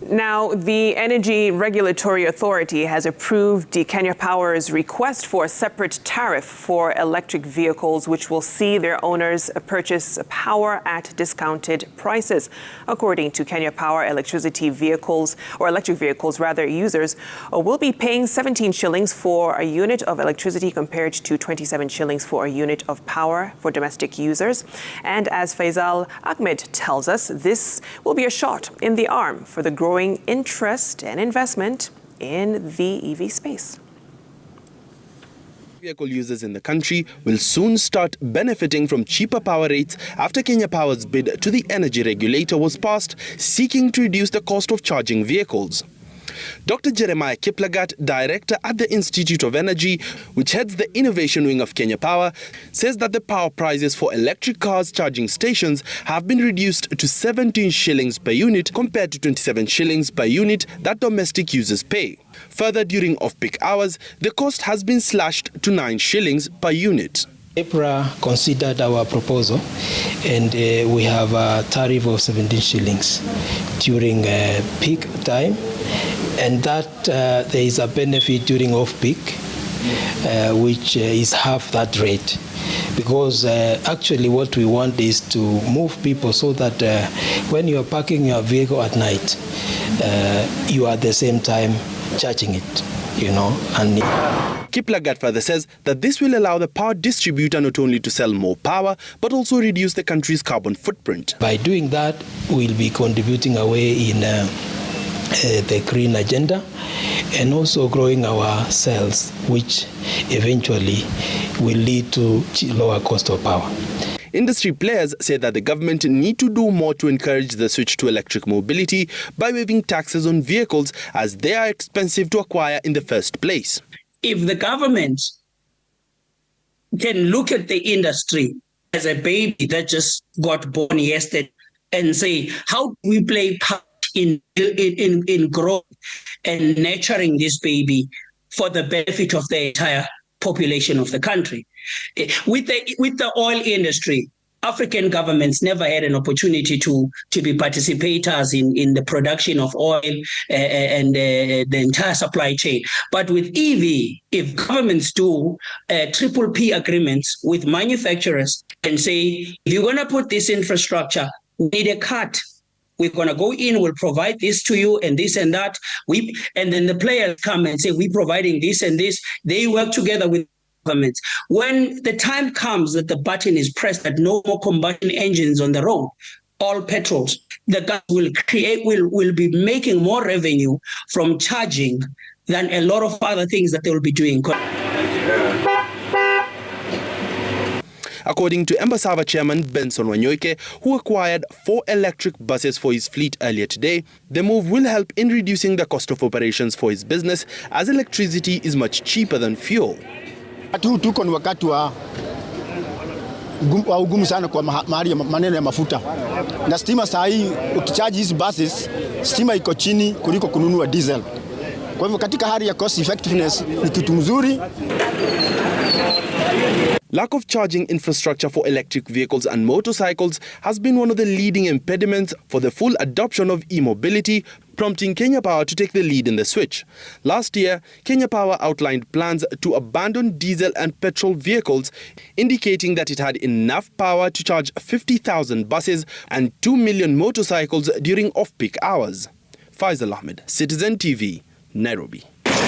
Now, the Energy Regulatory Authority has approved the Kenya Power's request for a separate tariff for electric vehicles, which will see their owners purchase power at discounted prices. According to Kenya Power, electric vehicles users will be paying 17 shillings for a unit of electricity compared to 27 shillings for a unit of power for domestic users. And as Faisal Ahmed tells us, this will be a shot in the arm for the growing interest and investment in the EV space. Vehicle users in the country will soon start benefiting from cheaper power rates after Kenya Power's bid to the energy regulator was passed, seeking to reduce the cost of charging vehicles. Dr. Jeremiah Kiplagat, director at the Institute of Energy, which heads the innovation wing of Kenya Power, says that the power prices for electric cars charging stations have been reduced to 17 shillings per unit compared to 27 shillings per unit that domestic users pay. Further, during off-peak hours, the cost has been slashed to 9 shillings per unit. EPRA considered our proposal, and we have a tariff of 17 shillings during peak time, and that there is a benefit during off-peak, which is half that rate. Because actually what we want is to move people so that when you are parking your vehicle at night, you are at the same time charging it, and Kiplagat further says that this will allow the power distributor not only to sell more power, but also reduce the country's carbon footprint. By doing that, we'll be contributing away in the green agenda and also growing our sales, which eventually will lead to lower cost of power. Industry players say that the government need to do more to encourage the switch to electric mobility by waiving taxes on vehicles as they are expensive to acquire in the first place. If the government can look at the industry as a baby that just got born yesterday and say, how do we play part in growth and nurturing this baby for the benefit of the entire population of the country? With the oil industry, African governments never had an opportunity to be participators in the production of oil and the entire supply chain. But with EV, if governments do triple P agreements with manufacturers and say, if you're going to put this infrastructure, we need a cut. We're going to go in, we'll provide this to you and this and that. And then the players come and say, we're providing this and this. They work together with governments. When the time comes that the button is pressed that no more combustion engines on the road, all petrols, the government will be making more revenue from charging than a lot of other things that they will be doing. According to Embasava chairman Benson Wanyoike, who acquired 4 electric buses for his fleet earlier today, the move will help in reducing the cost of operations for his business as electricity is much cheaper than fuel. Tuko ni wakati wa ugumu sana kwa maneno ya mafuta. Na stima saa hii ukichaji hizi buses, stima iko chini kuliko kununua diesel. Kwa hivyo katika hali ya cost effectiveness ni kitu mzuri. Lack of charging infrastructure for electric vehicles and motorcycles has been one of the leading impediments for the full adoption of e-mobility, prompting Kenya Power to take the lead in the switch. Last year, Kenya Power outlined plans to abandon diesel and petrol vehicles, indicating that it had enough power to charge 50,000 buses and 2 million motorcycles during off-peak hours. Faisal Ahmed, Citizen TV, Nairobi.